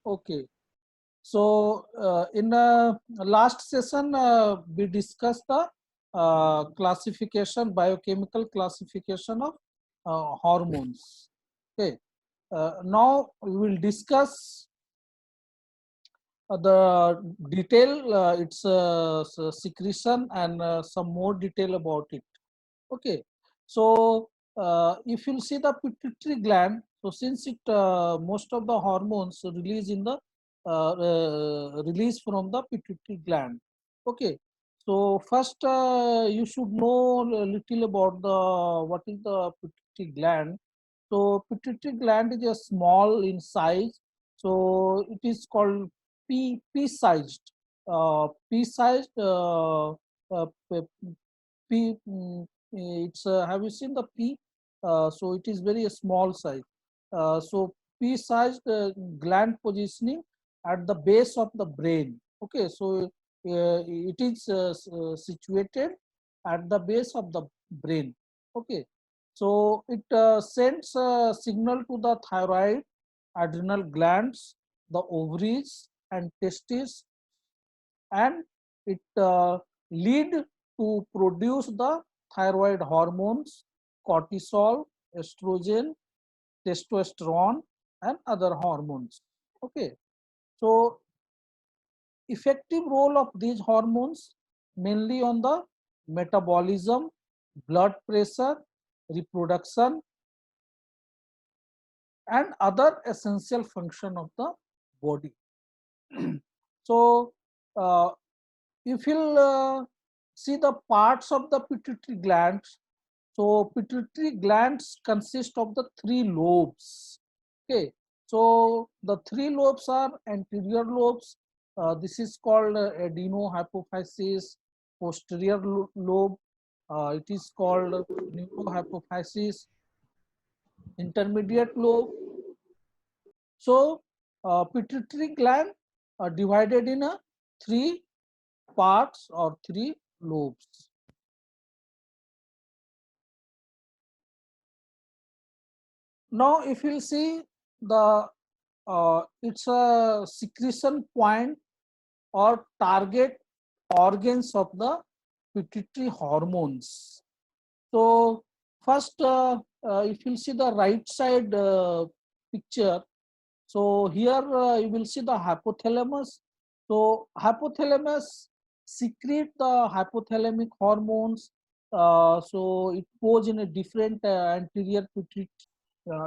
Okay. So in last session, we discussed the classification, biochemical classification of hormones. Okay. Now we will discuss the detail, its secretion and some more detail about it. Okay. So if you see the pituitary gland, so since it most of the hormones release in the release from the pituitary gland. Okay. So first you should know a little about the what is the pituitary gland. So pituitary gland is a small in size. So it is called pea-sized. Pea-sized. P, it's have you seen the P? So it is very small size. So P-sized gland positioning at the base of the brain. Okay, so it is situated at the base of the brain. Okay, so it sends a signal to the thyroid, adrenal glands, the ovaries and testes, and it lead to produce the thyroid hormones, cortisol, estrogen, testosterone, and other hormones. Okay, so effective role of these hormones mainly on the metabolism, blood pressure, reproduction, and other essential function of the body. So if you'll see the parts of the pituitary glands, so pituitary glands consist of the three lobes. Okay, so the three lobes are anterior lobes. This is called adenohypophysis. Posterior lobe, it is called neurohypophysis. Intermediate lobe. So pituitary gland are divided in a three parts or three lobes. Now, if you see the it's a secretion point or target organs of the pituitary hormones. So first, if you see the right side picture, so here you will see the hypothalamus. So hypothalamus secrete the hypothalamic hormones. So it goes in a different anterior pituitary.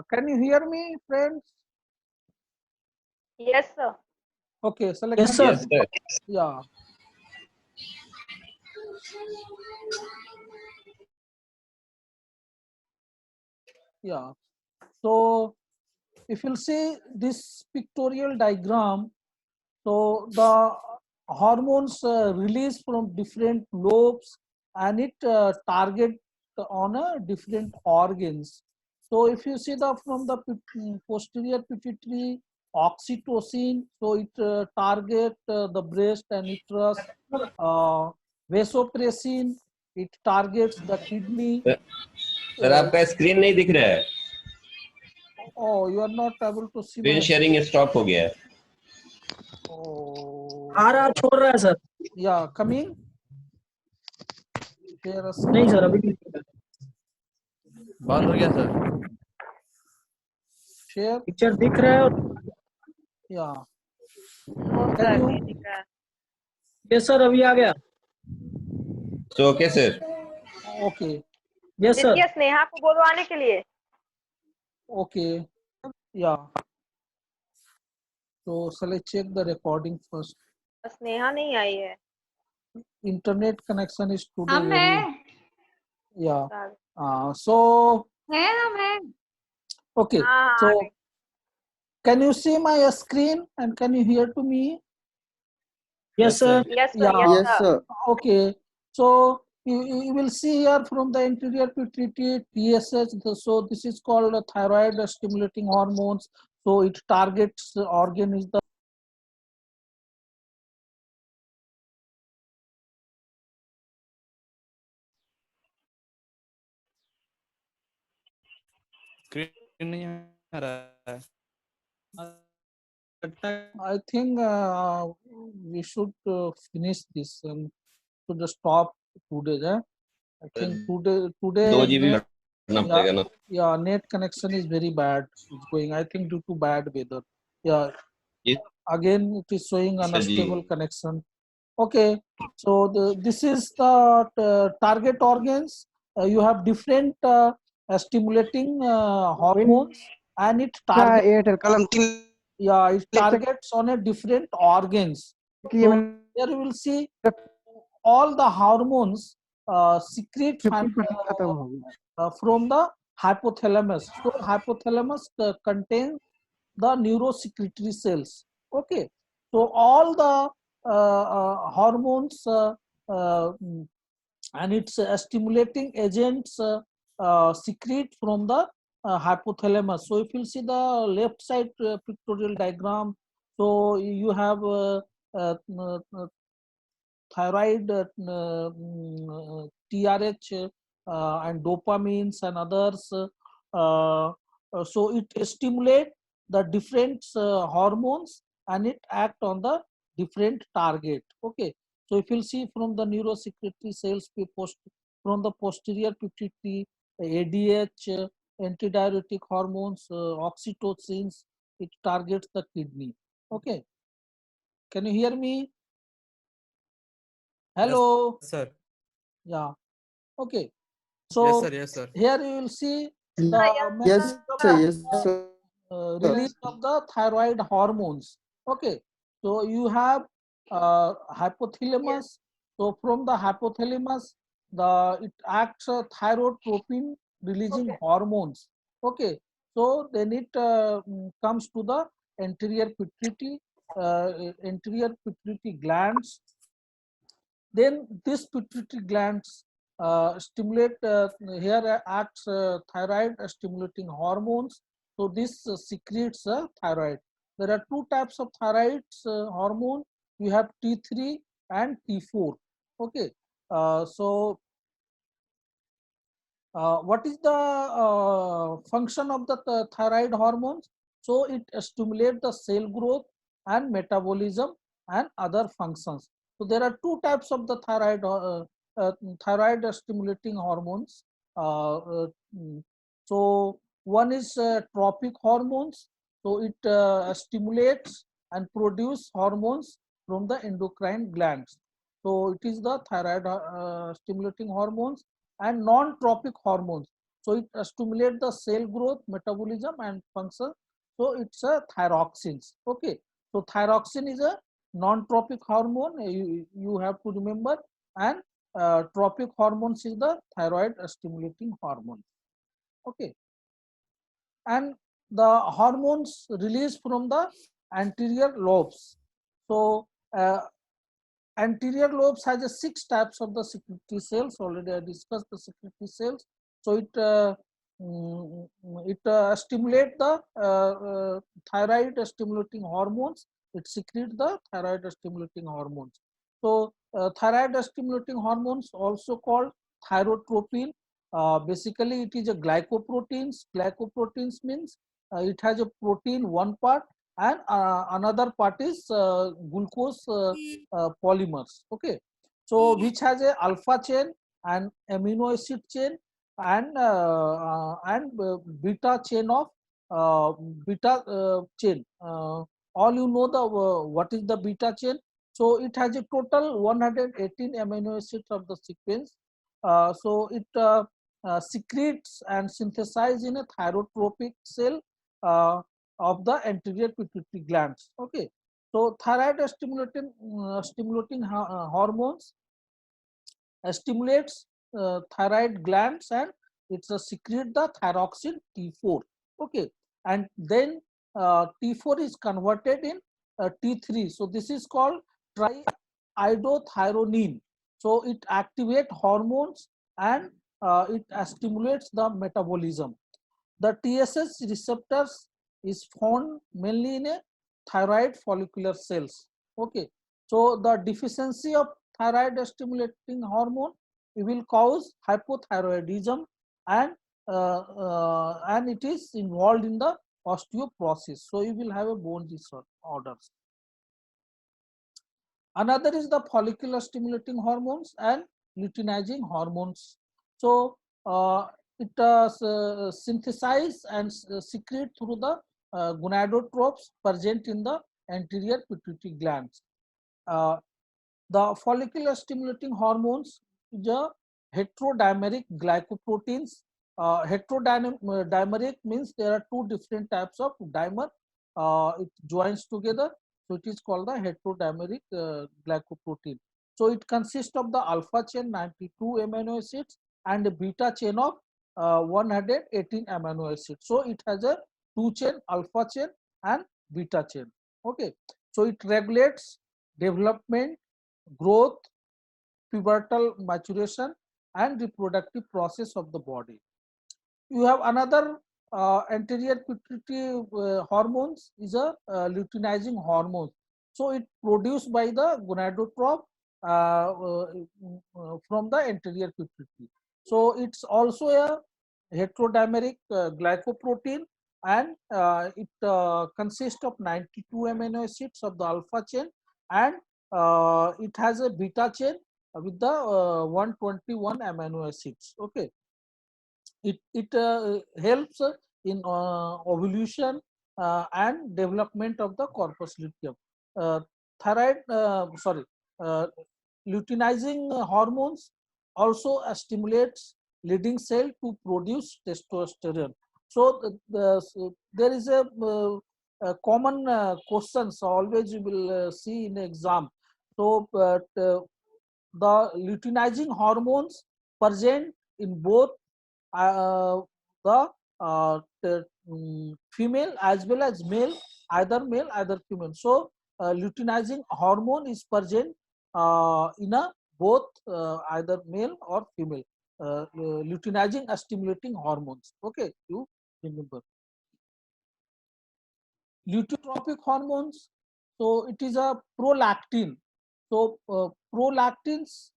Can you hear me, friends? Yes, sir. Okay, so like Yes, sir. Yes, sir. yeah. Yeah. So if you'll see this pictorial diagram, so the hormones release from different lobes and it target on a different organs. So if you see the from the posterior pituitary, oxytocin, so it target the breast and uterus. Vasopressin, it targets the kidney. Sir आपका screen नहीं दिख रहा है. Oh, you are not able to see screen my sharing stop हो गया है. Oh, आ रहा छोड़ रहा है sir. yeah, coming. Share a नहीं screen. सर अभी नहीं. बंद हो गया सर. Share. पिक्चर दिख रहा है. Yeah. No Can sir you? नहीं दिख रहा. यस सर अभी आ गया. So okay, sir. Okay. Yes sir. देखिए स्नेहा को बोलो आने के लिए. Okay. Yeah. So shall I check the recording first? Sneha नहीं आई है. Internet connection is today हम very. हैं. Yeah. हाँ So हम हैं. okay. हाँ So can you see my screen and can you hear to me? Yes sir. Yes sir. Yeah. Yes sir. Okay. So you will see here from the anterior pituitary TSH. So this is called thyroid stimulating hormones. So it targets organ is the screen नहीं आ रहा है. I think we should finish this and should stop today. I think today 2 GB net, भरना yeah, पड़ेगा ना. yeah, net connection is very bad. It's going. I think due to bad weather. Yeah, Yes, again it is showing sir ji. unstable connection. Okay, so this is the target organs. You have different stimulating hormones, and it target, Airtel कलम 3 yeah, it lecture targets on a different organs. किए So मैंने here you will see all the hormones secrete 50% खत्म हो गया from the hypothalamus. So hypothalamus contains the neurosecretory cells. Okay, so all the hormones and its stimulating agents secrete from the hypothalamus. So if you see the left side pictorial diagram, so you have thyroid, TRH, and dopamines and others. So it stimulate the different hormones and it act on the different target. Okay. So if you see from the neurosecretory cells, from the posterior pituitary, ADH, antidiuretic hormones, oxytocins, it targets the kidney. Okay. Can you hear me? Hello. Yes, sir. Yeah. Okay. Yes, So sir. Yes, sir. here you will see the yes mechanism sir of yes sir release of the thyroid hormones. Okay. So you have hypothalamus. So from the hypothalamus, it acts thyrotropin releasing Okay. hormones. Okay. So then it comes to the anterior pituitary glands. Then this pituitary glands stimulate, here acts thyroid stimulating hormones. So this secretes thyroid. There are two types of thyroid hormone. You have T3 and T4. Okay. So what is the function of the thyroid hormones? So it stimulates the cell growth and metabolism and other functions. So there are two types of the thyroid stimulating hormones. Mm, so one is tropic hormones. So it stimulates and produce hormones from the endocrine glands. So it is the thyroid stimulating hormones and non-tropic hormones. So it stimulates the cell growth, metabolism and function. So it's a thyroxines. Okay. So thyroxine is a non-tropic hormone. You have to remember, and tropic hormones is the thyroid stimulating hormone. Okay. And the hormones released from the anterior lobes. So anterior lobes has a 6 types of the secretory cells. Already I discussed the secretory cells. So it stimulate the thyroid stimulating hormones. It secretes the thyroid stimulating hormones. So thyroid stimulating hormones also called thyrotropin. Basically it is a glycoproteins. Glycoproteins means it has a protein one part and another part is glucose polymers. Okay. So which has a alpha chain and amino acid chain and beta chain of beta chain. All you know the what is the beta chain. So it has a total 118 amino acids of the sequence. So it secretes and synthesizes in a thyrotropic cell of the anterior pituitary glands. Okay. So thyroid stimulating hormones stimulates thyroid glands and it's secrete the thyroxine T4. Okay, and then T4 is converted in T3. So this is called triiodothyronine. So it activates hormones and it stimulates the metabolism. The TSH receptors is found mainly in a thyroid follicular cells. Okay, so the deficiency of thyroid stimulating hormone, it will cause hypothyroidism and it is involved in the osteoporosis. So you will have a bone disorders. Another is the follicular stimulating hormones and luteinizing hormones. So it synthesize and secrete through the gonadotropes present in the anterior pituitary glands. The follicular stimulating hormones is a heterodimeric glycoproteins. Heterodimeric means there are two different types of dimer. It joins together, so it is called the heterodimeric glycoprotein. So it consists of the alpha chain 92 amino acids and a beta chain of 118 amino acids. So it has a two chain, alpha chain and beta chain. Okay, so it regulates development, growth, pubertal maturation and reproductive process of the body. You have another anterior pituitary hormones is a luteinizing hormone. So it produced by the gonadotrope from the anterior pituitary. So it's also a heterodimeric glycoprotein, and it consists of 92 amino acids of the alpha chain, and it has a beta chain with the 121 amino acids. Okay, it helps in ovulation and development of the corpus luteum. Thyroid, luteinizing hormones also stimulates leading cell to produce testosterone. So there is a common questions always you will see in exam. So the luteinizing hormones present in both the female as well as male, either female. So luteinizing hormone is present in a both either male or female. Luteinizing stimulating hormones. Okay, you remember. Luteotropic hormones. So it is a prolactin. So prolactins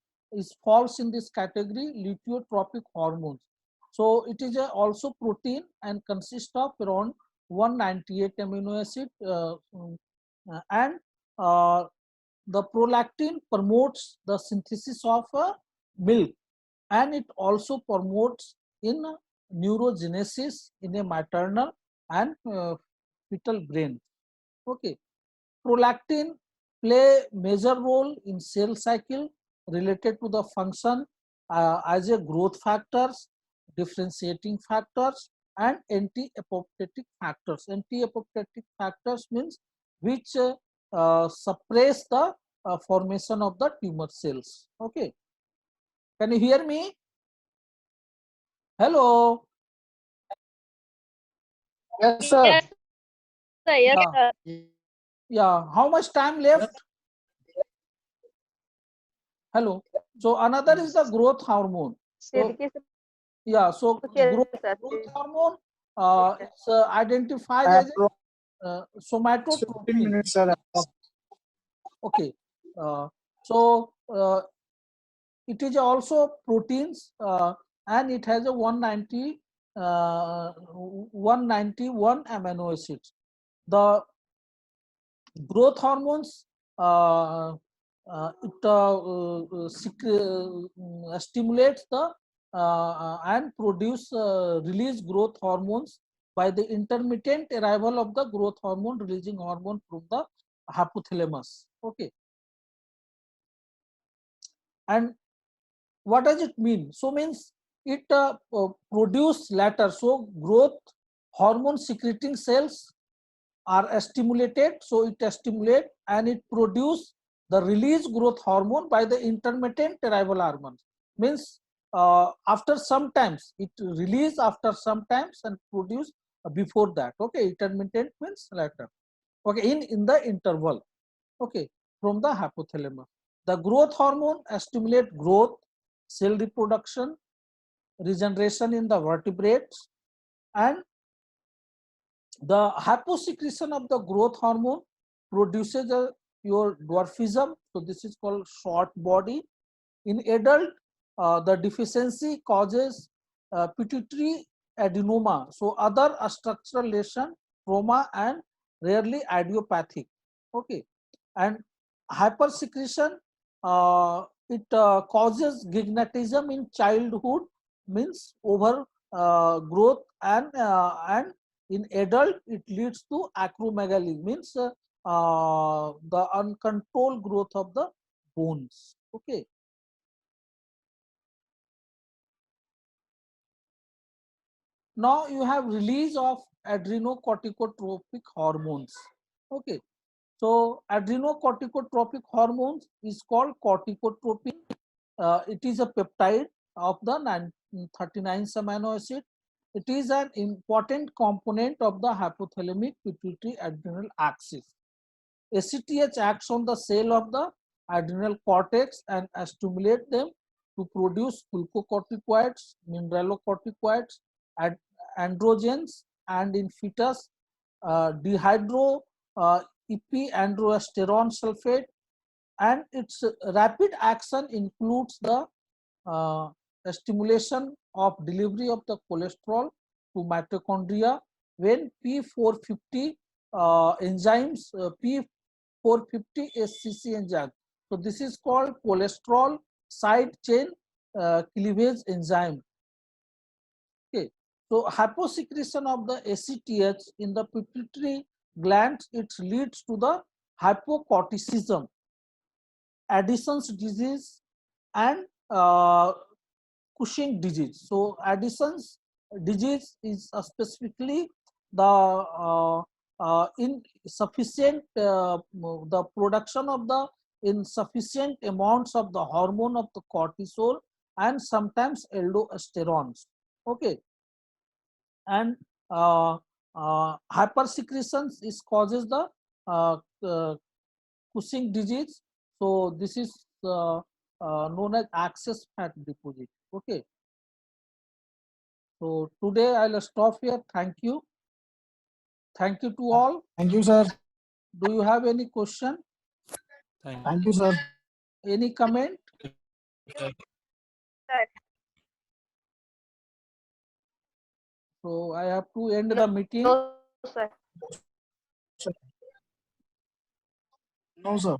falls in this category, luteotropic hormones. So it is also protein and consists of around 198 amino acid, and the prolactin promotes the synthesis of milk, and it also promotes in neurogenesis in a maternal and fetal brain. Okay, prolactin play major role in cell cycle related to the function as a growth factors, differentiating factors and anti-apoptotic factors. Anti-apoptotic factors means which suppress the formation of the tumor cells. Okay, can you hear me? Hello. Yes, sir. Yes, sir. Yes, Yeah. sir. Yeah, how much time left? Hello. So another is the growth hormone. So खिड़की से yeah, so पूछिए growth sir hormone ठीक है it's identified as a 15 somatoprotein. minutes, sir. Okay, so it is also proteins, and it has a 191 amino acids. The growth hormones stimulates the and produce release growth hormones by the intermittent arrival of the growth hormone releasing hormone from the hypothalamus. Okay, and what does it mean? So means it produce later. So growth hormone secreting cells are stimulated, so it stimulate and it produce the release growth hormone by the intermittent arrival hormones. Means after some times it release after some times and produce before that. Okay, intermittent means later. Okay, in the interval. Okay, from the hypothalamus. The growth hormone stimulate growth, cell reproduction, regeneration in the vertebrates, and the hyposecretion of the growth hormone produces your dwarfism. So this is called short body. In adult, the deficiency causes pituitary adenoma. So other structural lesion stroma and rarely idiopathic. Okay, and hypersecretion, it causes gigantism in childhood, means over growth, and in adult it leads to acromegaly, means the uncontrolled growth of the bones. Okay. Now you have release of adrenocorticotropic hormones. Okay. So adrenocorticotropic hormones is called corticotropin. It is a peptide of the 39 amino acid. It is an important component of the hypothalamic pituitary adrenal axis. ACTH acts on the cell of the adrenal cortex and stimulate them to produce glucocorticoids, mineralocorticoids, and androgens, and in fetus, dihydro epiandrosterone sulfate, and its rapid action includes the stimulation of delivery of the cholesterol to mitochondria when P450 enzymes, P450 SCC enzyme. So this is called cholesterol side chain cleavage enzyme. Okay. So hyposecretion of the ACTH in the pituitary glands, it leads to the hypocorticism, Addison's disease, and Cushing disease. So Addison's disease is specifically the insufficient the production of the insufficient amounts of the hormone of the cortisol and sometimes aldosterones. Okay, and hypersecretions is causes the Cushing disease. So this is known as excess fat deposit. Okay. So today I'll stop here. Thank you. Thank you to all. Thank you, sir. Do you have any question? Thank you, sir. Any comment? So I have to end the meeting. No, sir. No, sir.